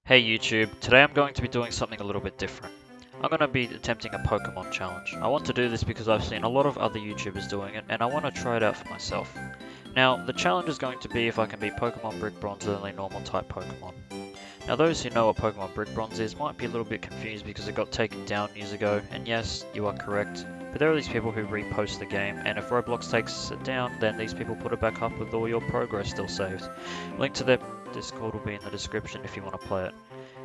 Hey YouTube, today I'm going to be doing something a little bit different. I'm going to be attempting a Pokemon challenge. I want to do this because I've seen a lot of other YouTubers doing it and I want to try it out for myself. Now, the challenge is going to be if I can beat Pokemon Brick Bronze with only normal type Pokemon. Now those who know what Pokemon Brick Bronze is might be a little bit confused because it got taken down years ago, and yes, you are correct, but there are these people who repost the game, and if Roblox takes it down, then these people put it back up with all your progress still saved. Link to their Discord will be in the description if you want to play it.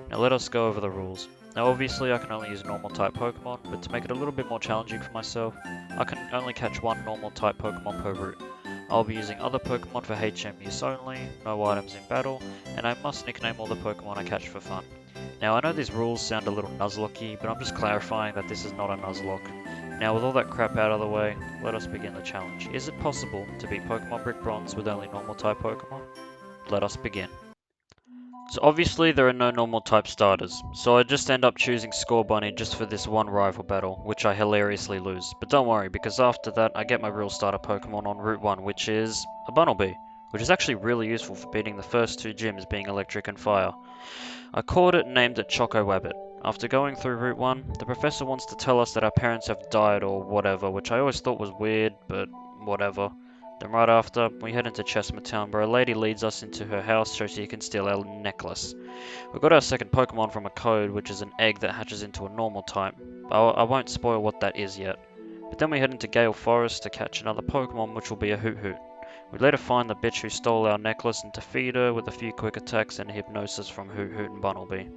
Now let us go over the rules. Now obviously I can only use normal type Pokemon, but to make it a little bit more challenging for myself, I can only catch one normal type Pokemon per route. I'll be using other Pokemon for HM use only, no items in battle, and I must nickname all the Pokemon I catch for fun. Now I know these rules sound a little Nuzlocke, but I'm just clarifying that this is not a Nuzlocke. Now with all that crap out of the way, let us begin the challenge. Is it possible to beat Pokemon Brick Bronze with only normal type Pokemon? Let us begin. So obviously there are no normal type starters, so I just end up choosing Scorbunny just for this one rival battle, which I hilariously lose. But don't worry, because after that I get my real starter Pokemon on Route 1, which is a Bunnelby, which is actually really useful for beating the first two gyms being Electric and Fire. I caught it and named it Choco Wabbit. After going through Route 1, the professor wants to tell us that our parents have died or whatever, which I always thought was weird, but whatever. Then right after, we head into Chestnut Town where a lady leads us into her house so she can steal our necklace. We got our second Pokemon from a code, which is an egg that hatches into a normal type. I won't spoil what that is yet. But then we head into Gale Forest to catch another Pokemon, which will be a Hoot Hoot. We later find the bitch who stole our necklace and defeat her with a few quick attacks and hypnosis from Hoot Hoot and Bunnelby.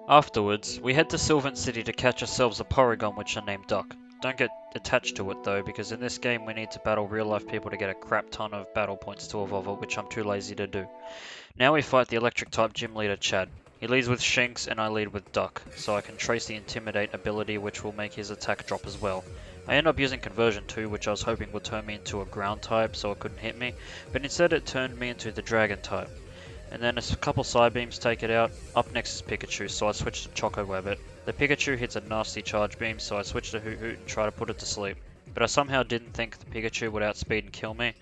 Afterwards, we head to Sylvan City to catch ourselves a Porygon which are named Duck. Don't get attached to it though, because in this game we need to battle real life people to get a crap ton of battle points to evolve it, which I'm too lazy to do. Now we fight the electric type gym leader Chad. He leads with Shinx and I lead with Duck, so I can trace the Intimidate ability which will make his attack drop as well. I end up using Conversion too, which I was hoping would turn me into a ground type so it couldn't hit me, but instead it turned me into the dragon type. And then a couple side beams take it out. Up next is Pikachu, so I switch to Choco Wabbit. The Pikachu hits a nasty charge beam, so I switch to Hoot Hoot and try to put it to sleep. But I somehow didn't think the Pikachu would outspeed and kill me.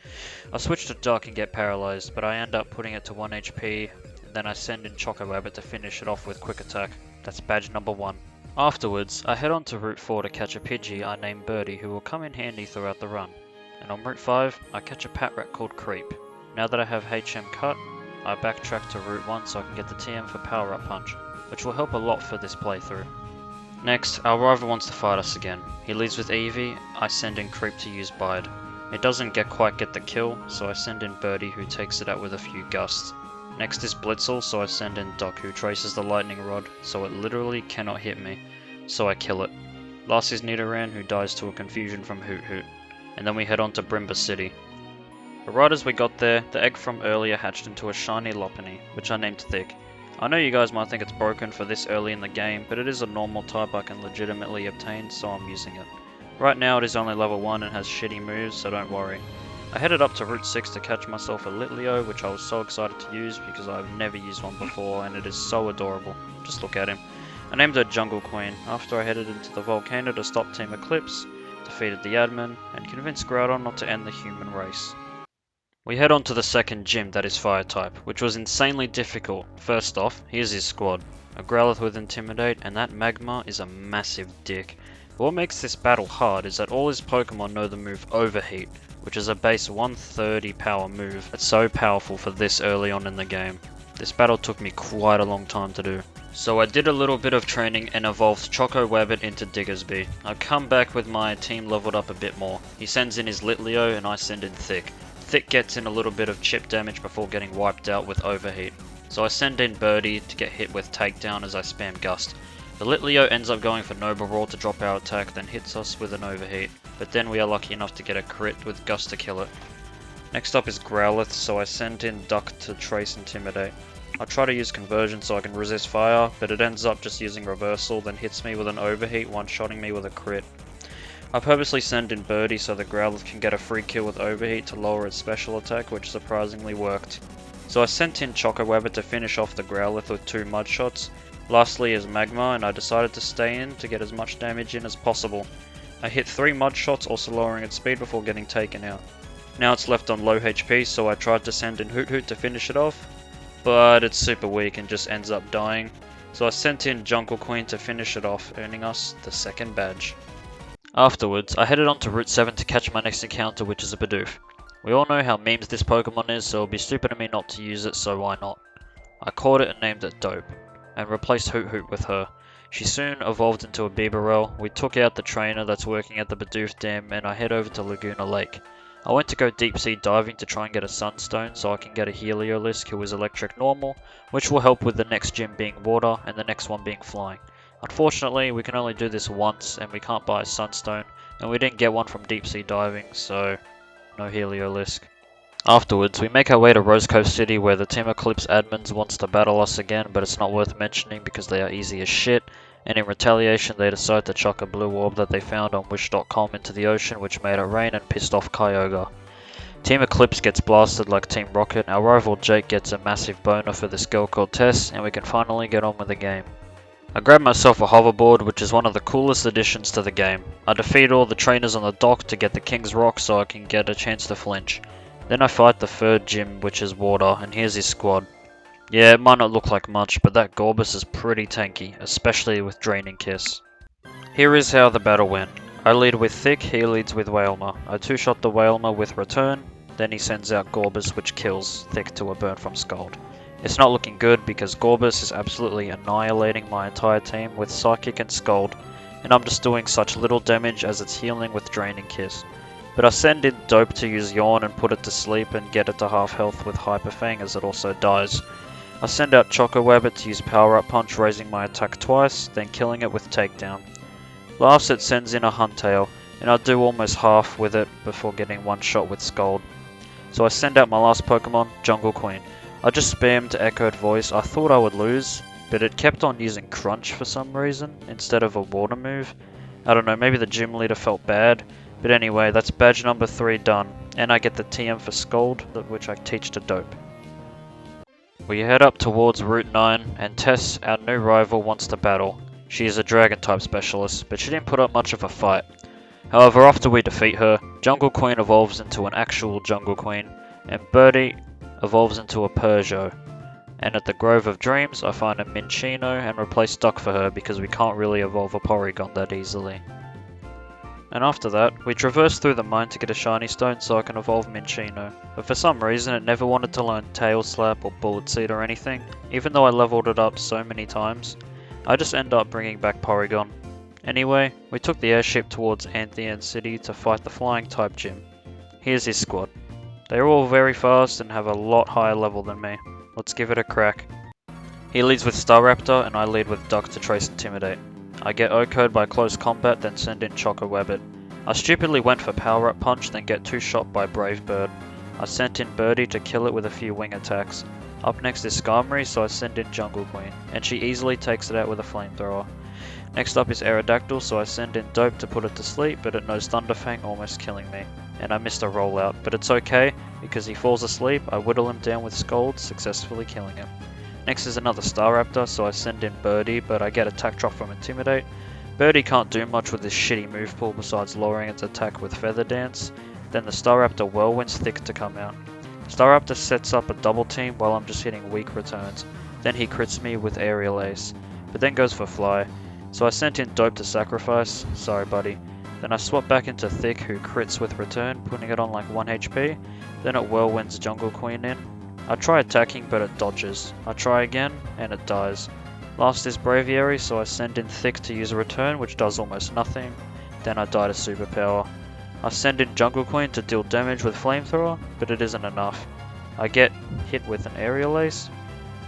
I switch to Duck and get paralyzed, but I end up putting it to 1 HP, and then I send in Choco Wabbit to finish it off with Quick Attack. That's badge number 1. Afterwards, I head on to Route 4 to catch a Pidgey I named Birdie, who will come in handy throughout the run. And on Route 5, I catch a Patrat called Creep. Now that I have HM cut, I backtrack to Route 1 so I can get the TM for Power Up Punch, which will help a lot for this playthrough. Next, our rival wants to fight us again. He leads with Eevee, I send in Creep to use Bide. It doesn't quite get the kill, so I send in Birdie who takes it out with a few gusts. Next is Blitzel, so I send in Doc who traces the lightning rod, so it literally cannot hit me, so I kill it. Last is Nidoran who dies to a confusion from Hoot Hoot, and then we head on to Brimba City. But right as we got there, the egg from earlier hatched into a shiny Lopunny, which I named Thick. I know you guys might think it's broken for this early in the game, but it is a normal type I can legitimately obtain, so I'm using it. Right now it is only level 1 and has shitty moves, so don't worry. I headed up to Route 6 to catch myself a Litleo, which I was so excited to use because I've never used one before and it is so adorable. Just look at him. I named her Jungle Queen after I headed into the volcano to stop Team Eclipse, defeated the admin, and convinced Groudon not to end the human race. We head on to the second gym that is Fire type, which was insanely difficult. First off, here's his squad. A Growlithe with Intimidate, and that Magma is a massive dick. But what makes this battle hard is that all his Pokemon know the move Overheat, which is a base 130 power move that's so powerful for this early on in the game. This battle took me quite a long time to do. So I did a little bit of training and evolved Choco Wabbit into Diggersby. I come back with my team leveled up a bit more. He sends in his Litleo and I send in Thick. Thick gets in a little bit of chip damage before getting wiped out with Overheat. So I send in Birdie to get hit with Takedown as I spam Gust. The Litleo ends up going for Noble Roar to drop our attack, then hits us with an Overheat. But then we are lucky enough to get a crit with Gust to kill it. Next up is Growlithe, so I send in Duck to trace Intimidate. I try to use Conversion so I can resist fire, but it ends up just using Reversal, then hits me with an Overheat, one-shotting me with a crit. I purposely send in Birdie so the Growlithe can get a free kill with Overheat to lower its special attack, which surprisingly worked. So I sent in Choco Wabbit to finish off the Growlithe with 2 mud shots. Lastly is Magma, and I decided to stay in to get as much damage in as possible. I hit 3 mud shots, also lowering its speed before getting taken out. Now it's left on low HP, so I tried to send in Hoot Hoot to finish it off. but it's super weak and just ends up dying. So I sent in Jungle Queen to finish it off, earning us the second badge. Afterwards, I headed on to Route 7 to catch my next encounter, which is a Bidoof. We all know how memes this Pokemon is, so it would be stupid of me not to use it, so why not? I caught it and named it Dope, and replaced Hoot Hoot with her. She soon evolved into a Bibarel. We took out the trainer that's working at the Bidoof Dam, and I head over to Laguna Lake. I went to go deep sea diving to try and get a Sunstone so I can get a Heliolisk who is electric normal, which will help with the next gym being water and the next one being flying. Unfortunately, we can only do this once and we can't buy a Sunstone, and we didn't get one from deep sea diving, so no Heliolisk. Afterwards, we make our way to Rose Cove City where the Team Eclipse admins wants to battle us again, but it's not worth mentioning because they are easy as shit, and in retaliation they decide to chuck a blue orb that they found on Wish.com into the ocean, which made it rain and pissed off Kyogre. Team Eclipse gets blasted like Team Rocket, our rival Jake gets a massive boner for this girl called Tess, and we can finally get on with the game. I grabbed myself a hoverboard, which is one of the coolest additions to the game. I defeat all the trainers on the dock to get the King's Rock so I can get a chance to flinch. Then I fight the third gym, which is water, and here's his squad. Yeah, it might not look like much, but that Gorbis is pretty tanky, especially with Draining Kiss. Here is how the battle went. I lead with Thick, he leads with Wailmer. I two-shot the Wailmer with Return, then he sends out Gorbis, which kills Thick to a burn from Scald. It's not looking good because Gorbis is absolutely annihilating my entire team with Psychic and Scald, and I'm just doing such little damage as it's healing with Draining Kiss. But I send in Dope to use Yawn and put it to sleep and get it to half health with Hyper Fang as it also dies. I send out Choco Wabbit to use Power Up Punch, raising my attack twice, then killing it with Takedown. Last it sends in a Huntail, and I do almost half with it before getting one shot with Scald. So I send out my last Pokemon, Jungle Queen. I just spammed Echoed Voice. I thought I would lose, but it kept on using Crunch for some reason instead of a water move. I don't know, maybe the gym leader felt bad. But anyway, that's badge number 3 done, and I get the TM for Scald, which I teach to Dope. We head up towards Route 9, and Tess, our new rival, wants to battle. She is a Dragon type specialist, but she didn't put up much of a fight. However, after we defeat her, Jungle Queen evolves into an actual Jungle Queen, and Birdie evolves into a Peugeot. And at the Grove of Dreams, I find a Minccino and replace Duck for her because we can't really evolve a Porygon that easily. And after that, we traverse through the mine to get a shiny stone so I can evolve Minccino. But for some reason it never wanted to learn Tail Slap or Bullet Seed or anything, even though I leveled it up so many times. I just end up bringing back Porygon. Anyway, we took the airship towards Anthean City to fight the flying type gym. Here's his squad. They are all very fast and have a lot higher level than me. Let's give it a crack. He leads with Staraptor and I lead with Duck to Trace Intimidate. I get O-Code by close combat, then send in Choco Wabbit. I stupidly went for Power Up Punch, then get 2-shot by Brave Bird. I sent in Birdie to kill it with a few wing attacks. Up next is Skarmory, so I send in Jungle Queen, and she easily takes it out with a Flamethrower. Next up is Aerodactyl, so I send in Dope to put it to sleep, but it knows Thunderfang, almost killing me. And I missed a rollout, but it's okay, because he falls asleep, I whittle him down with Scald, successfully killing him. Next is another Staraptor, so I send in Birdie, but I get attack drop from Intimidate. Birdie can't do much with this shitty move pool besides lowering its attack with Feather Dance. Then the Staraptor Whirlwind's Thick to come out. Staraptor sets up a double team while I'm just hitting weak returns. Then he crits me with Aerial Ace, but then goes for Fly. So I sent in Dope to sacrifice, sorry buddy. Then I swap back into Thick who crits with return, putting it on like 1 HP. Then it Whirlwinds Jungle Queen in. I try attacking but it dodges. I try again and it dies. Last is Braviary, so I send in Thick to use a return which does almost nothing. Then I die to Superpower. I send in Jungle Queen to deal damage with Flamethrower, but it isn't enough. I get hit with an Aerial Ace,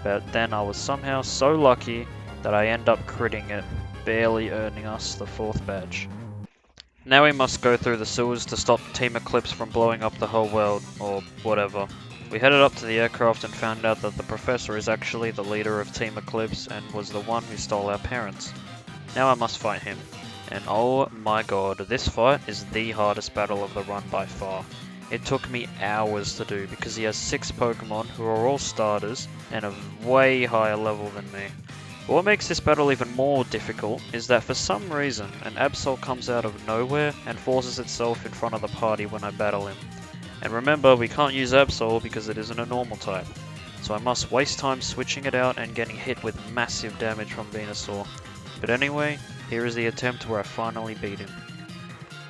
but then I was somehow so lucky that I end up critting it, barely earning us the 4th badge. Now we must go through the sewers to stop Team Eclipse from blowing up the whole world, or whatever. We headed up to the aircraft and found out that the professor is actually the leader of Team Eclipse and was the one who stole our parents. Now I must fight him. And oh my god, this fight is the hardest battle of the run by far. It took me hours to do because he has 6 Pokemon who are all starters and a way higher level than me. But what makes this battle even more difficult is that for some reason an Absol comes out of nowhere and forces itself in front of the party when I battle him. And remember, we can't use Absol because it isn't a normal type. so I must waste time switching it out and getting hit with massive damage from Venusaur. But anyway, here is the attempt where I finally beat him.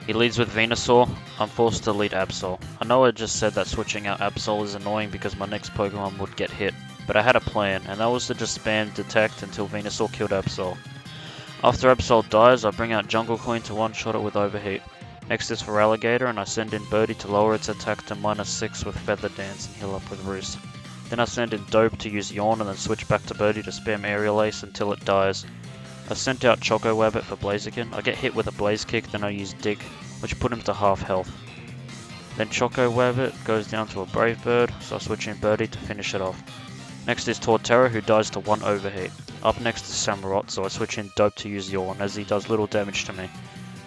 He leads with Venusaur, I'm forced to lead Absol. I know I just said that switching out Absol is annoying because my next Pokemon would get hit, but I had a plan, and that was to just spam Detect until Venusaur killed Absol. After Absol dies, I bring out Jungle Queen to one-shot it with Overheat. Next is for Alligator, and I send in Birdie to lower its attack to -6 with Feather Dance and heal up with Roost. Then I send in Dope to use Yawn and then switch back to Birdie to spam Aerial Ace until it dies. I sent out Choco Wabbit for Blaziken. I get hit with a Blaze Kick, then I use Dig, which put him to half health. Then Choco Wabbit goes down to a Brave Bird, so I switch in Birdie to finish it off. Next is Torterra, who dies to 1 Overheat. Up next is Samurott, so I switch in Dope to use Yawn, as he does little damage to me.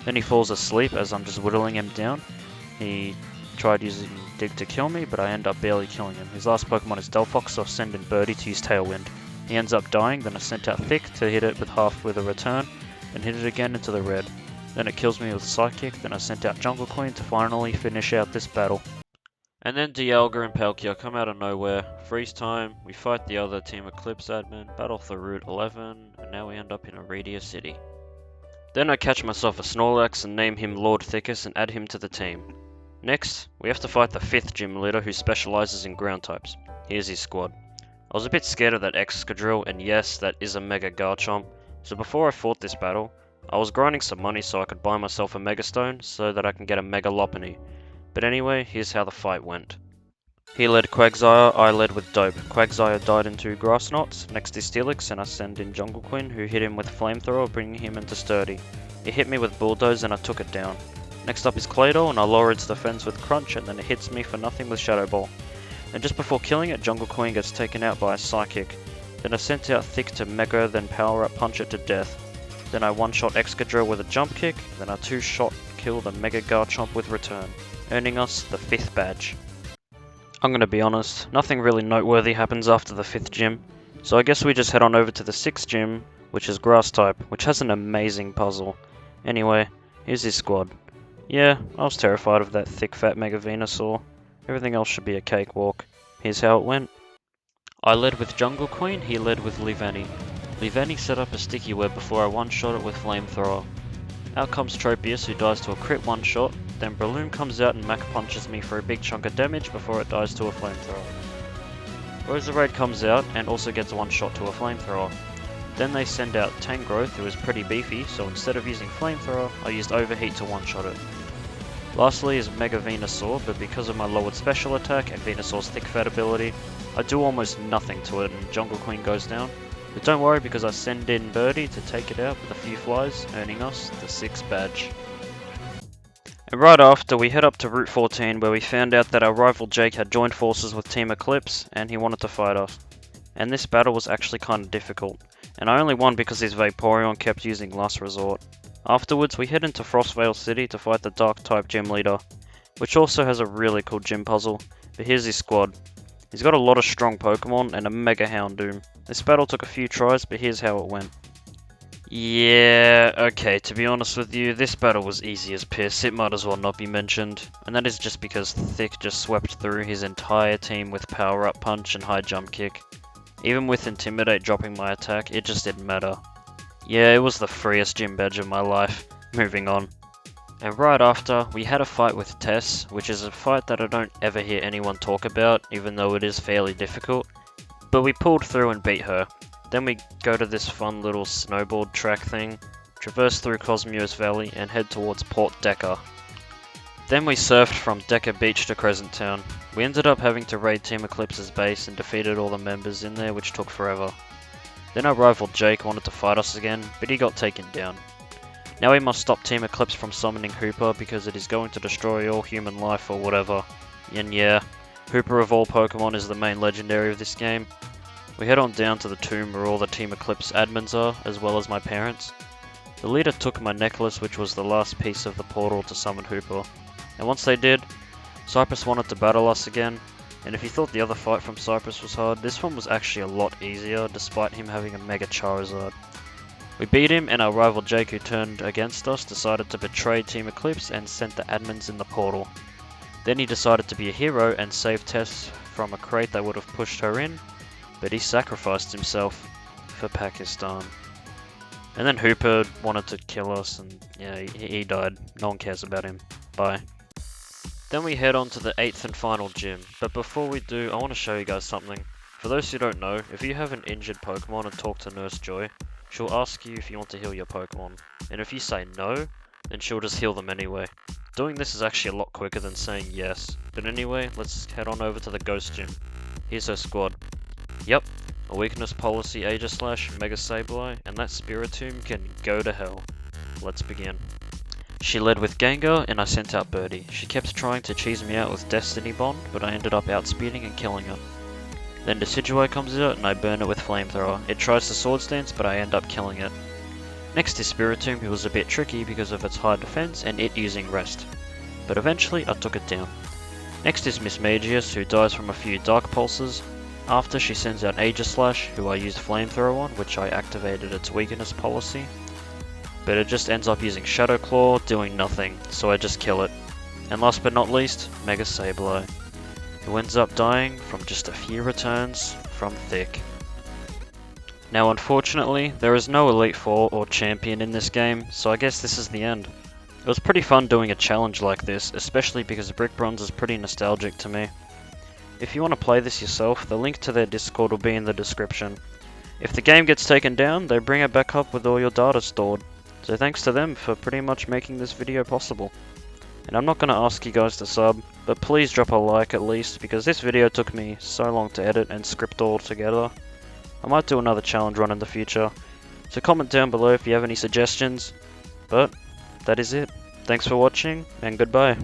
Then he falls asleep as I'm just whittling him down. He tried using Dig to kill me, but I end up barely killing him. His last Pokemon is Delphox, so I send in Birdie to use Tailwind. He ends up dying, then I sent out Thick to hit it with half with a return, and hit it again into the red. Then it kills me with Psychic, then I sent out Jungle Queen to finally finish out this battle. And then Dialga and Palkia come out of nowhere, freeze time, we fight the other Team Eclipse admin, battle through Route 11, and now we end up in Iridia City. Then I catch myself a Snorlax and name him Lord Thickus and add him to the team. Next, we have to fight the 5th gym leader who specializes in ground types. Here's his squad. I was a bit scared of that Excadrill, and yes, that is a Mega Garchomp, so before I fought this battle, I was grinding some money so I could buy myself a Mega Stone so that I can get a Mega Lopunny. But anyway, here's how the fight went. He led Quagsire, I led with Dope. Quagsire died into Grass Knots, next is Steelix, and I send in Jungle Queen, who hit him with Flamethrower, bringing him into Sturdy. He hit me with Bulldoze and I took it down. Next up is Claydol, and I lower its defense with Crunch, and then it hits me for nothing with Shadow Ball. And just before killing it, Jungle Queen gets taken out by a Psychic. Then I sent out Thick to Mega, then Power Up Punch it to death. Then I one-shot Excadrill with a Jump Kick, then I two-shot kill the Mega Garchomp with Return, earning us the 5th badge. I'm gonna be honest, nothing really noteworthy happens after the 5th gym, so I guess we just head on over to the 6th gym, which is Grass type, which has an amazing puzzle. Anyway, here's his squad. Yeah, I was terrified of that thick fat Mega Venusaur. Everything else should be a cakewalk. Here's how it went. I led with Jungle Queen, he led with Leavanny. Leavanny set up a sticky web before I one-shot it with Flamethrower. Out comes Tropius, who dies to a crit one-shot, then Breloom comes out and Mach punches me for a big chunk of damage before it dies to a Flamethrower. Roserade comes out and also gets one-shot to a Flamethrower. Then they send out Tangrowth, who is pretty beefy, so instead of using Flamethrower, I used Overheat to one-shot it. Lastly is Mega Venusaur, but because of my lowered special attack and Venusaur's thick fat ability, I do almost nothing to it and Jungle Queen goes down. But don't worry because I send in Birdie to take it out with a few flies, earning us the 6th badge. And right after, we head up to Route 14 where we found out that our rival Jake had joined forces with Team Eclipse and he wanted to fight us. And this battle was actually kind of difficult, and I only won because his Vaporeon kept using Last Resort. Afterwards, we head into Frostvale City to fight the Dark-type gym leader, which also has a really cool gym puzzle, but here's his squad. He's got a lot of strong Pokemon and a Mega Houndoom. This battle took a few tries, but here's how it went. Yeah, okay, to be honest with you, this battle was easy as piss, it might as well not be mentioned, and that is just because Thick just swept through his entire team with Power Up Punch and High Jump Kick. Even with Intimidate dropping my attack, it just didn't matter. Yeah, it was the freest gym badge of my life. Moving on. And right after, we had a fight with Tess, which is a fight that I don't ever hear anyone talk about, even though it is fairly difficult. But we pulled through and beat her. Then we go to this fun little snowboard track thing, traverse through Cosmos Valley, and head towards Port Decker. Then we surfed from Decker Beach to Crescent Town. We ended up having to raid Team Eclipse's base and defeated all the members in there, which took forever. Then our rival Jake wanted to fight us again, but he got taken down. Now we must stop Team Eclipse from summoning Hooper because it is going to destroy all human life or whatever. And yeah, Hooper of all Pokemon is the main legendary of this game. We head on down to the tomb where all the Team Eclipse admins are, as well as my parents. The leader took my necklace, which was the last piece of the portal to summon Hooper. And once they did, Cypress wanted to battle us again, and if you thought the other fight from Cypress was hard, this one was actually a lot easier, despite him having a Mega Charizard. We beat him, and our rival Jake, who turned against us, decided to betray Team Eclipse and sent the admins in the portal. Then he decided to be a hero and save Tess from a crate that would have pushed her in, but he sacrificed himself for Pakistan. And then Hooper wanted to kill us, and yeah, he died. No one cares about him. Bye. Then we head on to the 8th and final gym, but before we do, I want to show you guys something. For those who don't know, if you have an injured Pokemon and talk to Nurse Joy, she'll ask you if you want to heal your Pokemon, and if you say no, then she'll just heal them anyway. Doing this is actually a lot quicker than saying yes, but anyway, let's head on over to the Ghost Gym. Here's her squad. Yep, a weakness policy Aerodactyl, Mega Sableye, and that Spiritomb can go to hell. Let's begin. She led with Gengar, and I sent out Birdie. She kept trying to cheese me out with Destiny Bond, but I ended up outspeeding and killing her. Then Decidueye comes out, and I burn it with Flamethrower. It tries to Swords Dance, but I end up killing it. Next is Spiritomb, who was a bit tricky because of its high defense and it using Rest. But eventually, I took it down. Next is Miss Magius, who dies from a few Dark Pulses. After, she sends out Aegislash, who I used Flamethrower on, which I activated its weakness policy. But it just ends up using Shadow Claw, doing nothing, so I just kill it. And last but not least, Mega Sableye, who ends up dying from just a few returns from Thick. Now unfortunately, there is no Elite Four or Champion in this game, so I guess this is the end. It was pretty fun doing a challenge like this, especially because Brick Bronze is pretty nostalgic to me. If you want to play this yourself, the link to their Discord will be in the description. If the game gets taken down, they bring it back up with all your data stored. So thanks to them for pretty much making this video possible. And I'm not going to ask you guys to sub, but please drop a like at least, because this video took me so long to edit and script all together. I might do another challenge run in the future, so comment down below if you have any suggestions. But that is it. Thanks for watching, and goodbye.